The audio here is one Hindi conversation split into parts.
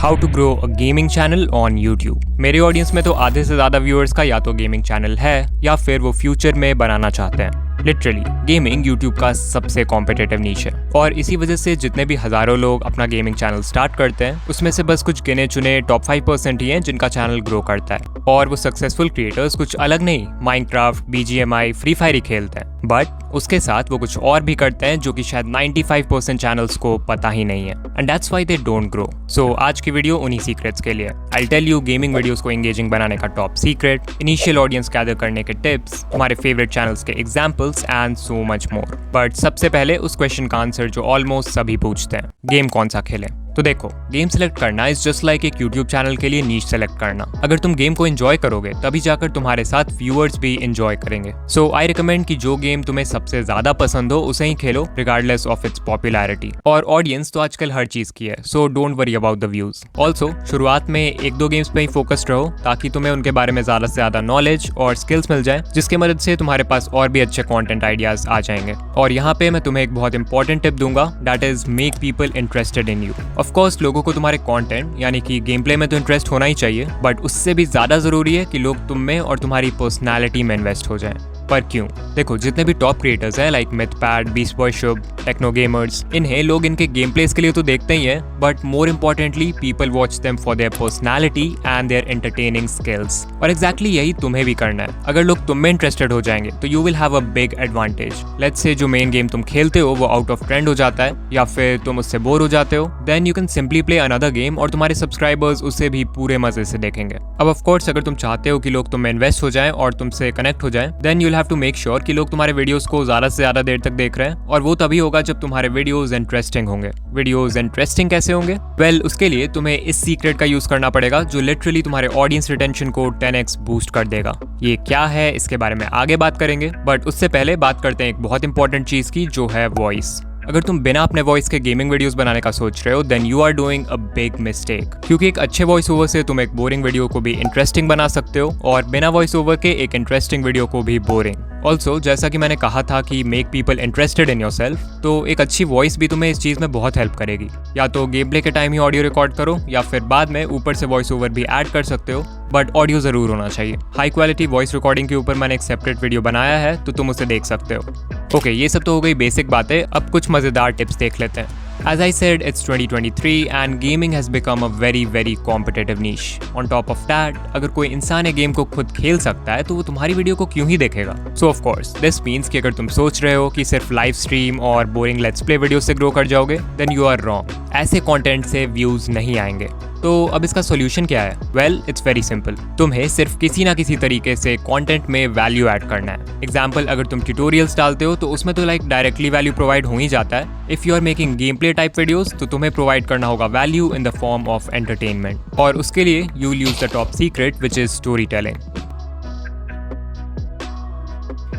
How to grow a gaming channel on YouTube. मेरे ऑडियंस में तो आधे से ज़्यादा व्यूअर्स का या तो गेमिंग चैनल है या फिर वो फ्यूचर में बनाना चाहते हैं। लिटरली गेमिंग यूट्यूब का सबसे कॉम्पिटिटिव नीश है और इसी वजह से जितने भी हज़ारों लोग अपना गेमिंग चैनल स्टार्ट करते हैं उसमें से बस कुछ गिने चुने टॉप 5% ही हैं जिनका चैनल ग्रो करता है। और वो सक्सेसफुल क्रिएटर्स कुछ अलग नहीं माइनक्राफ्ट, BGMI, फ्री फायर ही खेलते हैं, बट उसके साथ वो कुछ और भी करते हैं जो कि शायद 95% चैनल्स को पता ही नहीं है, and that's why they don't grow. So आज की वीडियो उन्हीं सीक्रेट्स के लिए। I tell you gaming videos को एंगेजिंग बनाने का top secret, initial audience gather करने के टिप्स, हमारे फेवरेट चैनल्स के examples and so much more. But सबसे पहले उस क्वेश्चन का आंसर जो ऑलमोस्ट सभी पूछते हैं, गेम कौन सा खेलें। तो देखो, गेम सेलेक्ट करना इज जस्ट लाइक एक यूट्यूब चैनल के लिए नीश सेलेक्ट करना। अगर तुम गेम को एंजॉय करोगे तभी जाकर तुम्हारे साथ व्यूअर्स भी एंजॉय करेंगे। सो आई रिकमेंड कि जो गेम तुम्हें सबसे ज्यादा पसंद हो उसे ही खेलो रिगार्डलेस ऑफ इट्स पॉपुलैरिटी। और ऑडियंस तो आजकल हर चीज की है, so don't worry about the views. Also शुरुआत में 1-2 गेम्स पे ही फोकस्ड रहो ताकि तुम्हें उनके बारे में ज्यादा से ज्यादा नॉलेज और स्किल्स मिल जाए, जिसकी मदद से तुम्हारे पास और भी अच्छे कंटेंट आइडियाज आ जाएंगे। और यहाँ पे मैं तुम्हें एक बहुत इंपॉर्टेंट टिप दूंगा, that is make people interested in you. Of course लोगों को तुम्हारे कंटेंट यानी कि गेम प्ले में तो इंटरेस्ट होना ही चाहिए, बट उससे भी ज्यादा जरूरी है कि लोग तुम में और तुम्हारी पर्सनैलिटी में इन्वेस्ट हो जाएं। पर क्यों? देखो, जितने भी टॉप क्रिएटर्स हैं लाइक मिथपैड, बीस्ट बॉय शुभ, टेक्नो गेमर्स, इन्हें लोग इनके गेम प्लेस के लिए तो देखते ही हैं, but more importantly people watch them for their personality and their entertaining skills. और एग्जैक्टली यही तुम्हें भी करना है। अगर लोग तुम में इंटरेस्टेड हो जाएंगे तो you will have a big advantage. Let's say जो मेन गेम तुम खेलते हो वो आउट ऑफ ट्रेंड हो जाता है या फिर तुम उससे बोर हो जाते हो, then you can simply play another game और तुम्हारे सब्सक्राइबर्स उसे भी पूरे मजे से देखेंगे। अब ऑफ कोर्स अगर तुम चाहते हो कि लोग तुम में इन्वेस्ट हो जाएं और तुमसे कनेक्ट हो जाएं, then you'll have to make sure कि लोग तुम्हारे वीडियोस को ज्यादा से ज्यादा देर तक देख रहे हैं, और वो तभी होगा जब तुम्हारे वीडियोस इंटरेस्टिंग होंगे। वीडियोस इंटरेस्टिंग कैसे होंगे? वेल, उसके लिए तुम्हें इस सीक्रेट का यूज करना पड़ेगा जो लिटरली तुम्हारे ऑडियंस रिटेंशन को 10x बूस्ट कर देगा। ये क्या है इसके बारे में आगे बात करेंगे, बट उससे पहले बात करते हैं एक बहुत इंपॉर्टेंट चीज की, जो है वॉइस। अगर तुम बिना अपने वॉइस के गेमिंग वीडियोस बनाने का सोच रहे हो, then you are doing a big mistake. क्योंकि एक अच्छे वॉइस ओवर से तुम एक बोरिंग वीडियो को भी इंटरेस्टिंग बना सकते हो और बिना वॉइस ओवर के एक इंटरेस्टिंग वीडियो को भी बोरिंग। ऑल्सो जैसा कि मैंने कहा था कि make people interested in yourself, तो एक अच्छी वॉइस भी तुम्हें इस चीज में बहुत हेल्प करेगी। या तो गेम प्ले के टाइम ही ऑडियो रिकॉर्ड करो या फिर बाद में ऊपर से वॉइस ओवर भी ऐड कर सकते हो, बट ऑडियो जरूर होना चाहिए। हाई क्वालिटी वॉइस रिकॉर्डिंग के ऊपर मैंने एक सेपरेट वीडियो बनाया है, तो तुम उसे देख सकते हो। ओके, ये सब तो हो गई बेसिक बातें। अब कुछ मजेदार टिप्स देख लेते हैं। As I said, it's 2023 and gaming has become a very competitive niche. On top of that, अगर कोई इंसान ये गेम को खुद खेल सकता है तो वो तुम्हारी वीडियो को क्यों ही देखेगा? So of course, this means कि अगर तुम सोच रहे हो कि सिर्फ लाइव स्ट्रीम और बोरिंग लेट्स प्ले वीडियो से ग्रो कर जाओगे, then you are wrong. ऐसे कंटेंट से व्यूज नहीं आएंगे। तो अब इसका सॉल्यूशन क्या है? Well, it's very simple. तुम्हें सिर्फ किसी ना किसी तरीके से कंटेंट में वैल्यू ऐड करना है। एग्जांपल, अगर तुम ट्यूटोरियल्स डालते हो तो उसमें तो लाइक डायरेक्टली वैल्यू प्रोवाइड हो ही जाता है। If you are making game play type videos तो तुम्हें प्रोवाइड करना होगा value in the form of entertainment, और उसके लिए you will use the top secret which is story telling.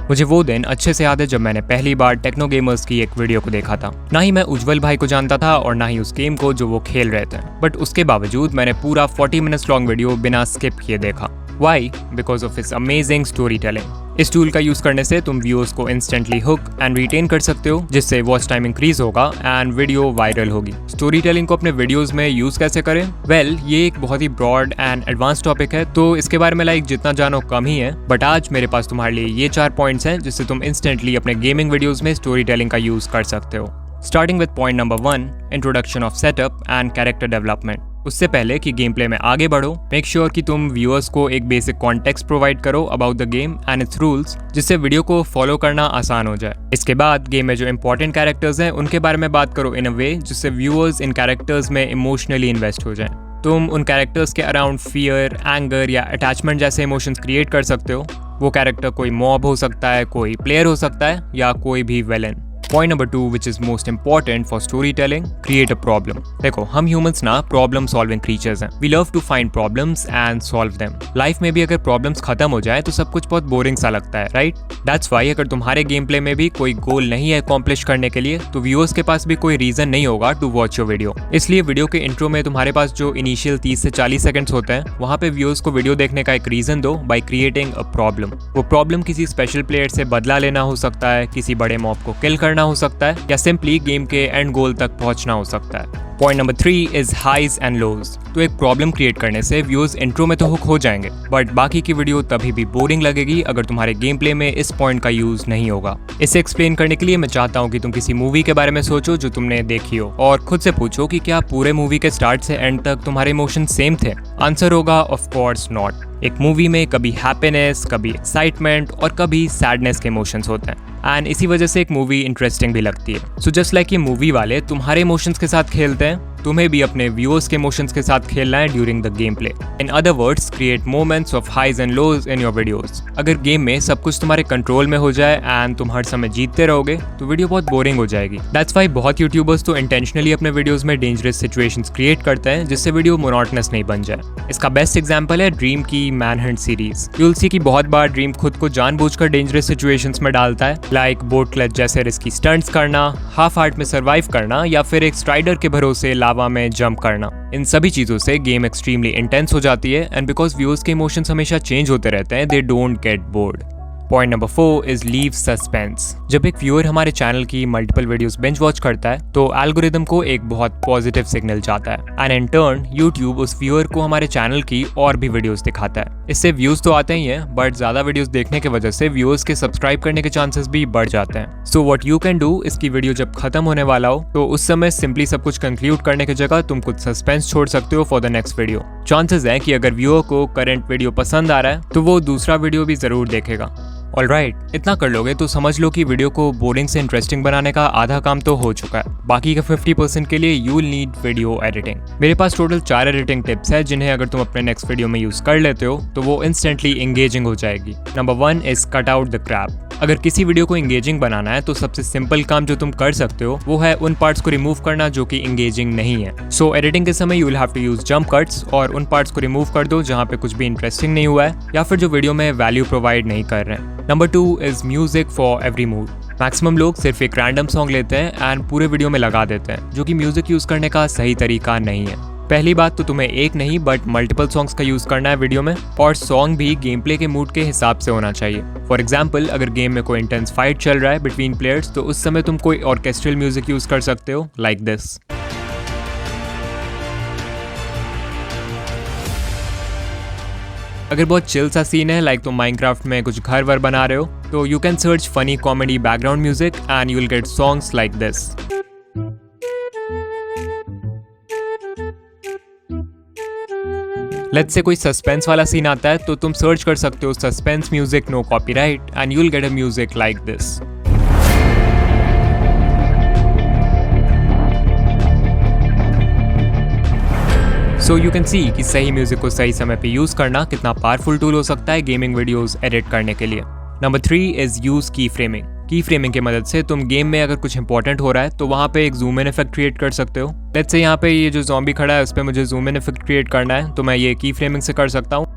मुझे वो दिन अच्छे से याद है जब मैंने पहली बार टेक्नो गेमर्स की एक वीडियो को देखा था। ना ही मैं उज्जवल भाई को जानता था और ना ही उस गेम को जो वो खेल रहे थे, बट उसके बावजूद मैंने पूरा 40 मिनट्स लॉन्ग वीडियो बिना स्किप किए देखा। Why? Because of its amazing storytelling. इस टूल का यूज करने से तुम व्यूअर्स को इंस्टेंटली हुक एंड रिटेन कर सकते हो, जिससे वॉच टाइम इंक्रीज होगा एंड वीडियो वायरल होगी। स्टोरी टेलिंग को अपने वीडियोस में यूज कैसे करें? वेल, ये एक बहुत ही ब्रॉड एंड एडवांस टॉपिक है, तो इसके बारे में लाइक जितना जानो कम ही है, बट आज मेरे पास तुम्हारे लिए ये 4 पॉइंट्स हैं जिससे तुम इंस्टेंटली अपने गेमिंग वीडियोस में स्टोरी टेलिंग का यूज कर सकते हो। Starting with point number 1, introduction of setup and character development. उससे पहले कि गेम प्ले में आगे बढ़ो, मेक श्योर कि तुम व्यूअर्स को एक बेसिक कॉन्टेक्स्ट प्रोवाइड करो about the game and it's rules, जिससे वीडियो को फॉलो करना आसान हो जाए। इसके बाद गेम में जो इंपॉर्टेंट कैरेक्टर्स हैं उनके बारे में बात करो इन अ वे जिससे व्यूअर्स इन कैरेक्टर्स में इमोशनली इन्वेस्ट हो जाएं। तुम उन कैरेक्टर्स के अराउंड फियर, एंगर या अटैचमेंट जैसे इमोशंस क्रिएट कर सकते हो। वो कैरेक्टर कोई मॉब हो सकता है, कोई प्लेयर हो सकता है, या कोई भी villain. Point number 2, which is most important for storytelling, create a problem. देखो, हम ह्यूमंस ना प्रॉब्लम सॉल्विंग क्रीचर्स हैं। We love to find problems and solve them. Life में भी अगर प्रॉब्लम्स खत्म हो जाए तो सब कुछ बहुत बोरिंग सा लगता है, राइट? That's why अगर तुम्हारे गेम प्ले में भी कोई गोल नहीं है अकॉम्प्लिश करने के लिए, तो व्यूअर्स के पास भी कोई रीजन नहीं होगा टू वॉच योर वीडियो। इसलिए वीडियो के इंट्रो में तुम्हारे पास जो इनिशियल 30 से 40 सेकंड्स होते हैं, वहाँ पे व्यूअर्स को वीडियो देखने का एक रीजन दो बाय क्रिएटिंग अ प्रॉब्लम। वो प्रॉब्लम किसी स्पेशल प्लेयर से बदला लेना हो सकता है, किसी बड़े मॉब को किल करना हो सकता है, या सिंपली गेम के एंड गोल तक पहुंचना हो सकता है। Point number 3 is highs and lows. तो एक प्रॉब्लम क्रिएट करने से व्यूअर्स इंट्रो में तो हुक हो जाएंगे, बट बाकी की वीडियो तभी भी बोरिंग लगेगी अगर तुम्हारे गेम प्ले में इस पॉइंट का यूज नहीं होगा। इसे एक्सप्लेन करने के लिए मैं चाहता हूँ कि तुम किसी मूवी के बारे में सोचो जो तुमने देखी हो और खुद से पूछो कि क्या पूरे मूवी के स्टार्ट से एंड तक तुम्हारे इमोशन सेम थे। आंसर होगा ऑफ कोर्स नॉट। एक मूवी में कभी हैप्पीनेस, कभी एक्साइटमेंट और कभी सैडनेस के इमोशंस होते हैं एंड इसी वजह से एक मूवी इंटरेस्टिंग भी लगती है। सो जस्ट लाइक ये मूवी वाले तुम्हारे इमोशंस के साथ खेलते हैं, तुम्हें भी अपने व्यूअर्स के इमोशंस के साथ खेलना है during the game play. In other words, create moments of highs and lows in your videos. अगर गेम में सब कुछ तुम्हारे कंट्रोल में हो जाए एंड तुम हर समय जीतते रहोगे तो वीडियो बहुत बोरिंग हो जाएगी। दैट्स व्हाई बहुत यूट्यूबर्स तो इंटेंशनली अपने वीडियोस में डेंजरस सिचुएशंस क्रिएट करते हैं जिससे वीडियो मोनोटोनस नहीं बन जाए। इसका बेस्ट एग्जांपल है ड्रीम की manhunt series. You will see कि बहुत बार ड्रीम खुद को जानबूझकर डेंजरस सिचुएशंस में डालता है, लाइक बोट क्लच जैसे रिस्की स्टंट्स करना, हाफ हार्ट में सर्वाइव करना या फिर एक स्ट्राइडर के भरोसे लावा में जंप करना। इन सभी चीजों से गेम एक्सट्रीमली इंटेंस हो जाती है एंड बिकॉज व्यूअर्स के इमोशंस हमेशा चेंज होते रहते हैं, they don't get bored. Point number 4 is leave suspense. जब एक व्यूअर हमारे चैनल की मल्टीपल वीडियोस बिंज वॉच करता है तो एल्गोरिदम को एक बहुत पॉजिटिव सिग्नल जाता है एंड इन टर्न यूट्यूब उस व्यूअर को हमारे चैनल की और भी वीडियोस दिखाता है। इससे व्यूज तो आते ही हैं, बट ज्यादा वीडियोस देखने की वजह से व्यूअर्स के सब्सक्राइब करने के चांसेस भी बढ़ जाते हैं। So what you can do, इसकी वीडियो जब खत्म होने वाला हो तो उस समय सिंपली सब कुछ कंक्लूड करने की जगह तुम कुछ सस्पेंस छोड़ सकते हो for the next video. Chances है कि अगर व्यूअर को करंट वीडियो पसंद आ रहा है तो वो दूसरा वीडियो भी जरूर देखेगा। ऑलराइट, इतना कर लोगे तो समझ लो कि वीडियो को बोरिंग से इंटरेस्टिंग बनाने का आधा काम तो हो चुका है। बाकी का 50% के लिए you will need video editing. मेरे पास टोटल 4 एडिटिंग टिप्स है जिन्हें अगर तुम अपने नेक्स्ट वीडियो में यूज कर लेते हो तो वो इंस्टेंटली एंगेजिंग हो जाएगी। Number 1 is cut out the crap. अगर किसी वीडियो को एंगेजिंग बनाना है तो सबसे सिंपल काम जो तुम कर सकते हो वो है उन पार्ट्स को रिमूव करना जो कि एंगेजिंग नहीं है। सो एडिटिंग के समय you will have to use jump cuts और उन पार्ट्स को रिमूव कर दो जहाँ पे कुछ भी इंटरेस्टिंग नहीं हुआ है या फिर जो वीडियो में वैल्यू प्रोवाइड नहीं कर रहे हैं। Number 2 is music for every mood. Maximum लोग सिर्फ एक रैंडम सॉन्ग लेते हैं एंड पूरे वीडियो में लगा देते हैं, जो कि म्यूजिक यूज करने का सही तरीका नहीं है। पहली बात तो तुम्हें एक नहीं बट मल्टीपल सॉन्ग्स का यूज करना है वीडियो में, और सॉन्ग भी गेम प्ले के मूड के हिसाब से होना चाहिए। फॉर एग्जाम्पल, अगर गेम में कोई इंटेंस फाइट चल रहा है बिटवीन प्लेयर्स तो उस समय तुम कोई ऑर्केस्ट्रल म्यूजिक यूज कर सकते हो, लाइक दिस। अगर बहुत चिल सा सीन है, लाइक तुम माइनक्राफ्ट में कुछ घर वर बना रहे हो, तो you can search funny comedy background music and you will gate songs like this. Let's say कोई सस्पेंस वाला सीन आता है तो तुम सर्च कर सकते हो suspense music no copyright and you will get a music like this. So you can see कि सही म्यूजिक को सही समय पे यूज करना कितना पावरफुल टूल हो सकता है गेमिंग वीडियोस एडिट करने के लिए। नंबर 3 इज यूज की फ्रेमिंग। की फ्रेमिंग की मदद से तुम गेम में अगर कुछ इंपॉर्टेंट हो रहा है तो वहाँ पे एक जूम इन इफेक्ट क्रिएट कर सकते हो। लेट्स से यहाँ पे ये जो ज़ॉम्बी खड़ा है उस पर मुझे जूम इन इफेक्ट क्रिएट करना है तो मैं ये की फ्रेमिंग से कर सकता हूँ।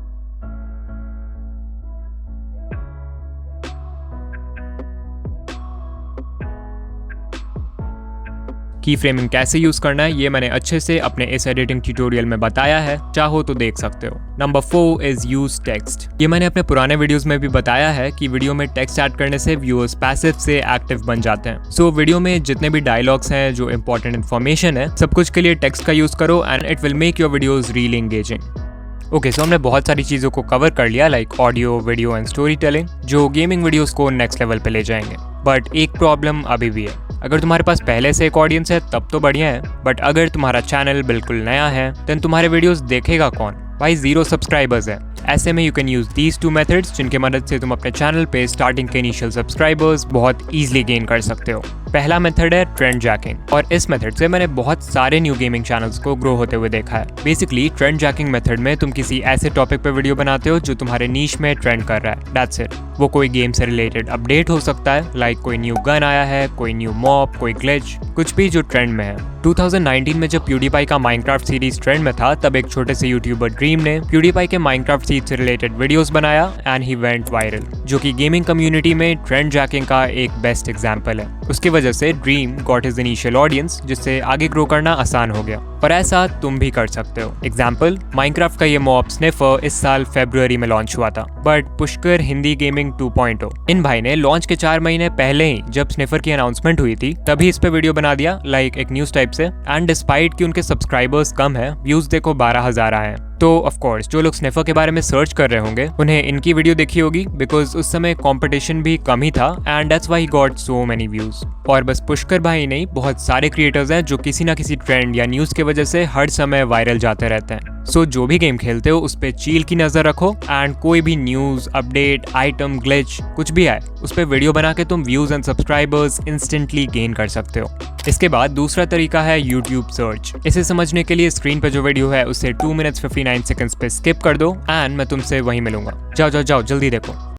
की फ्रेमिंग कैसे यूज करना है ये मैंने अच्छे से अपने इस एडिटिंग ट्यूटोरियल में बताया है, चाहो तो देख सकते हो। Number 4 is use text. ये मैंने अपने पुराने वीडियोस में भी बताया है कि वीडियो में टेक्स्ट ऐड करने से व्यूअर्स पैसिव से एक्टिव बन जाते हैं। सो वीडियो में जितने भी डायलॉग्स हैं, जो इंपॉर्टेंट इन्फॉर्मेशन है, सब कुछ के लिए टेक्स्ट का यूज करो and it will make your videos really engaging. Okay, so हमने बहुत सारी चीज़ों को कवर कर लिया, like audio, video and storytelling, जो गेमिंग वीडियोस को नेक्स्ट लेवल पे ले जाएंगे। बट एक प्रॉब्लम अभी भी है। अगर तुम्हारे पास पहले से एक ऑडियंस है तब तो बढ़िया है, बट अगर तुम्हारा चैनल बिल्कुल नया है देन तुम्हारे वीडियोस देखेगा कौन? भाई 0 सब्सक्राइबर्स है। ऐसे में you can use these 2 methods जिनके मदद से तुम अपने चैनल पे स्टार्टिंग के इनिशियल सब्सक्राइबर्स बहुत ईजिली गेन कर सकते हो। पहला मेथड है ट्रेंड जैकिंग, और इस मेथड से मैंने बहुत सारे न्यू गेमिंग चैनल्स को ग्रो होते हुए देखा है। बेसिकली ट्रेंड जैकिंग मेथड में तुम किसी ऐसे टॉपिक पे वीडियो बनाते हो जो तुम्हारे नीश में ट्रेंड कर रहा है, दैट्स इट। वो कोई गेम से रिलेटेड अपडेट हो सकता है, लाइक कोई न्यू गन आया है, कोई न्यू मॉब, कोई ग्लिच, कुछ भी जो ट्रेंड में है। 2019 में जब प्यूडीपाई का माइनक्राफ्ट सीरीज ट्रेंड में था तब एक छोटे से यूट्यूबर ड्रीम ने प्यूडीपाई के माइनक्राफ्ट सीरीज से रिलेटेड वीडियोस बनाया एंड ही वेंट वायरल, जो कि गेमिंग कम्युनिटी में ट्रेंड जैकिंग का एक बेस्ट एग्जांपल है। उसकी वजह से dream got his initial audience, जिससे आगे ग्रो करना आसान हो गया। और ऐसा तुम भी कर सकते हो। एग्जाम्पल, माइनक्राफ्ट का ये मॉब स्निफर इस साल फरवरी में लॉन्च हुआ था, बट पुष्कर हिंदी गेमिंग 2.0 इन भाई ने लॉन्च के 4 महीने पहले ही जब स्निफर की अनाउंसमेंट हुई थी तभी इस पे वीडियो बना दिया, लाइक एक न्यूज टाइप से। एंड डिस्पाइट कि उनके सब्सक्राइबर्स कम है, व्यूज देखो 12,000 आए हैं। तो ऑफ कोर्स जो लोग स्निफर के बारे में सर्च कर रहे होंगे उन्हें इनकी वीडियो देखी होगी, बिकॉज उस समय कंपटीशन भी कम ही था and that's why he got so many views. और बस पुष्कर भाई नहीं, बहुत सारे क्रिएटर्स हैं जो किसी ना किसी ट्रेंड या न्यूज की वजह से हर समय वायरल जाते रहते हैं। सो जो भी गेम खेलते हो उस पे चील की नजर रखो एंड कोई भी न्यूज, अपडेट, आइटम, ग्लिच कुछ भी आए उस पे वीडियो बना के तुम views and subscribers instantly gain कर सकते हो। इसके बाद दूसरा तरीका है यूट्यूब सर्च। इसे समझने के लिए स्क्रीन पे जो वीडियो है उसे 2 मिनट्स 59 सेकंड्स पे स्किप कर दो एंड मैं तुमसे वहीं मिलूंगा। जाओ जाओ जाओ जल्दी देखो।